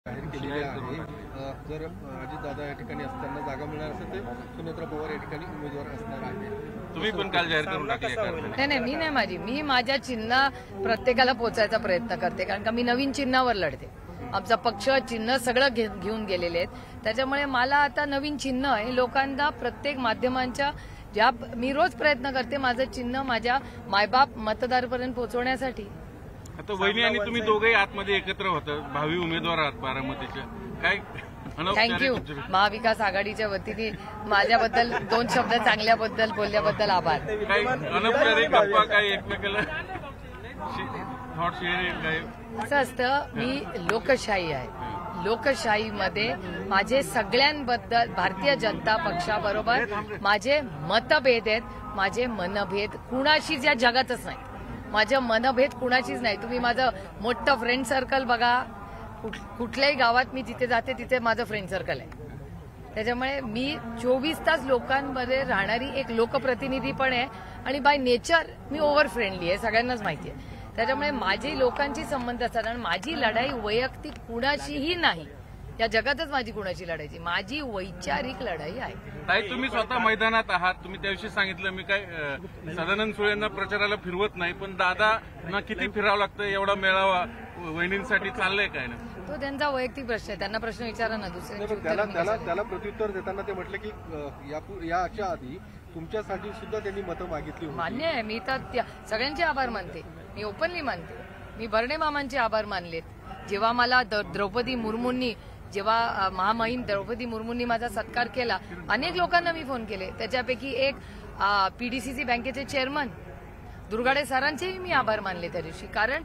जाहीर केलेली आहे। जर अजितदादा या ठिकाणी असताना जागा मिळणार असेल तर सुनेत्रा पवार या ठिकाणी उमेदवार असणार आहे। तुम्ही पण काल जाहीर करून टाकले? नाही, मी नाही, मी माझ्या चिन्ह प्रत्येकाला पोचायचा प्रयत्न करते, कारण का मी नवीन चिन्हावर लढते। आमचा पक्ष चिन्ह सगळं घेऊन गेलेले आहेत, त्याच्यामुळे मला आता नवीन चिन्ह हे लोकांना प्रत्येक माध्यमांच्या ज्या मी रोज प्रयत्न करते माझं चिन्ह माझ्या मायबाप मतदारपर्यंत पोहोचवण्यासाठी। आता वहिनी आणि तुम्ही दोघेही आतमध्ये एकत्र होता, भावी उमेदवार आहात बारामतीच्या, काय थँक्यू। महाविकास आघाडीच्या वतीने माझ्याबद्दल 2 शब्द चांगल्याबद्दल बोलल्याबद्दल आभार। काही अनौपचारिक गप्पा, काही एकमेकाला थॉट शेअरिंग, काय असं असतं, मी लोकशाही आहे, लोकशाहीमध्ये माझे सगळ्यांबद्दल भारतीय जनता पक्षाबरोबर माझे मतभेद आहेत, माझे मनभेद कुणाशीच या जगातच नाही, माझे मनभेद कुणाशीच नाही। तुम्ही माझं मोठं फ्रेंड सर्कल बघा, कुठल्याही गावात मी जिथे जाते तिथे माझं फ्रेंड सर्कल आहे, त्याच्यामुळे मी 24 तास लोकांमध्ये राहणारी एक लोकप्रतिनिधी पण आहे आणि by nature me over friendly आहे, सगळ्यांनाच माहिती आहे। त्याच्यामुळे माझी लोकांची संबंध असतात आणि माझी लढाई वैयक्तिक कुणाशीही नाही, या जगातच माझी कुणाची लढायची, माझी वैचारिक लढाई आहे। ताई, तुम्ही स्वतः मैदानात आहात, तुम्ही त्याविषयी सांगितलं, मी काय सदानंद सुळेंना प्रचाराला फिरवत नाही, पण दादांना किती फिरावं लागतं एवढा मेळावा वहिनींसाठी चाललंय काय ना? तो त्यांचा वैयक्तिक प्रश्न आहे, त्यांना प्रश्न विचारा ना दुसऱ्यांची। त्याला प्रत्युत्तर देताना ते म्हटलं की याच्या आधी तुमच्यासाठी सुद्धा त्यांनी मतं मागितली होती। मान्य आहे, मी तर सगळ्यांचे आभार मानते, मी ओपनली मानते। मी बर्णे मामांचे आभार मानलेत, जेव्हा मला द्रौपदी मुर्मूंनी, जेव्हा महामहिम द्रौपदी मुर्मूंनी माझा सत्कार केला, अनेक लोकांना मी फोन केले, त्याच्यापैकी एक पीडीसीसी बँकेचे चेअरमन दुर्गाडे सरांचेही मी आभार मानले त्या दिवशी, कारण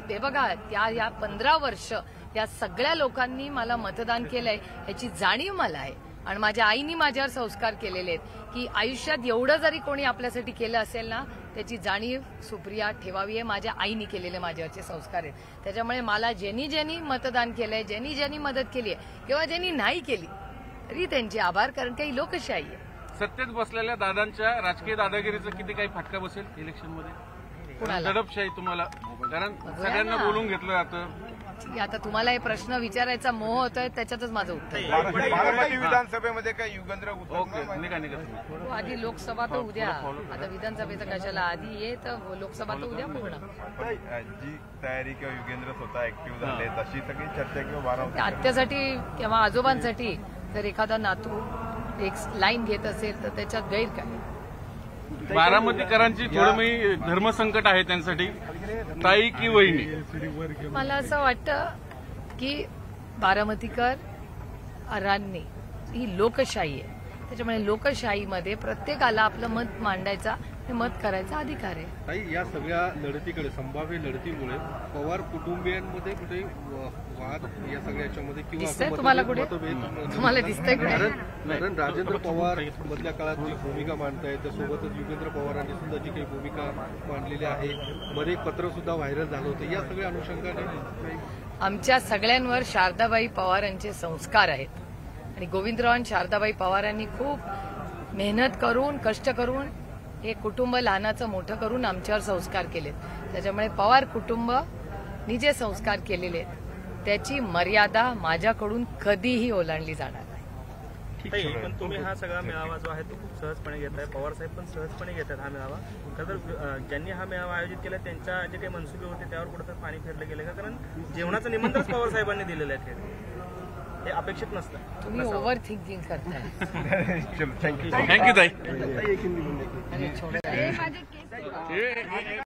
हे बघा या 15 वर्ष या सगळ्या लोकांनी मला मतदान केलंय याची जाणीव मला आहे आणि माझ्या आईनी माझ्यावर संस्कार केलेले आहेत की आयुष्यात एवढं जरी कोणी आपल्यासाठी केलं असेल ना त्याची जाणीव सुप्रिया ठेवावी आहे, माझ्या आईनी केलेले माझ्यावरचे संस्कार आहेत। त्याच्यामुळे मला ज्यांनी मतदान केलंय, ज्यांनी मदत केली आहे किंवा ज्यांनी नाही केली तरी त्यांचे आभार, कारण काही लोकशाही आहे। सत्तेत बसलेल्या दादांच्या राजकीय दादागिरीचा किती काही फटका बसेल इलेक्शनमध्ये? दडपशाही तुम्हाला, कारण सगळ्यांना बोलून घेतलं जातं। आता तुम्हाला हे प्रश्न विचारायचा मोह होतोय, त्याच्यातच माझं उत्तर। बारामती विधानसभेमध्ये काय युगेंद्र निघा आधी लोकसभा तर उद्या, आता विधानसभेचं कशाला आधी ये, तर लोकसभा तर उद्या पूर्ण। जी तयारी किंवा युगेंद्र स्वतः ऍक्टिव्ह झाले तशी सगळी चर्चा किंवा बारामती आत्यासाठी किंवा आजोबांसाठी जर एखादा नातू एक लाईन घेत असेल तर त्याच्यात गैर काय? बारामतीकरांची थोडं धर्मसंकट आहे त्यांसाठी, ताई की वहिनी? मला असं वाटतं की बारामतीकरांनी ही लोकशाही आहे, त्याच्यामुळे लोकशाहीमध्ये प्रत्येकाला आपलं मत मांडायचा, मत करायचा अधिकार आहे। ताई, या सगळ्या लढतीकडे, संभाव्य लढतीमुळे पवार कुटुंबियांमध्ये कुठे वाद या सगळ्याच्यामध्ये दिसतंय तुम्हाला कुठे? तुम्हाला दिसतंय कुठे? कारण राजेंद्र पवार मधल्या काळात जी भूमिका मांडतायत त्यासोबतच युगेंद्र पवारांनी सुद्धा जी काही भूमिका मांडलेली आहे, मध्ये एक पत्र सुद्धा व्हायरल झालं होतं, या सगळ्या अनुषंगाने आमच्या सगळ्यांवर शारदाबाई पवारांचे संस्कार आहेत आणि गोविंदराव आणि शारदाबाई पवारांनी खूप मेहनत करून, कष्ट करून हे कुटुंब लहानाचं मोठं करून आमच्यावर संस्कार केलेत। त्याच्यामुळे पवार कुटुंबनी जे संस्कार केलेले आहेत त्याची मर्यादा माझ्याकडून कधीही ओलांडली जाणार नाही। पण तुम्ही हा सगळा मेळावा जो आहे तो खूप सहजपणे घेताय, पवार साहेब पण सहजपणे घेतात हा मेळावा, तर ज्यांनी हा मेळावा आयोजित केला त्यांच्या जे काही मनसुबे होते त्यावर कुठेतरी पाणी फिरलं गेलं का? कारण जेवणाचं निमंत्रण पवार साहेबांनी दिलेलं आहे, हे अपेक्षित नसतं। तुम्ही ओव्हर थिंकिंग करताय। थँक्यू ताई।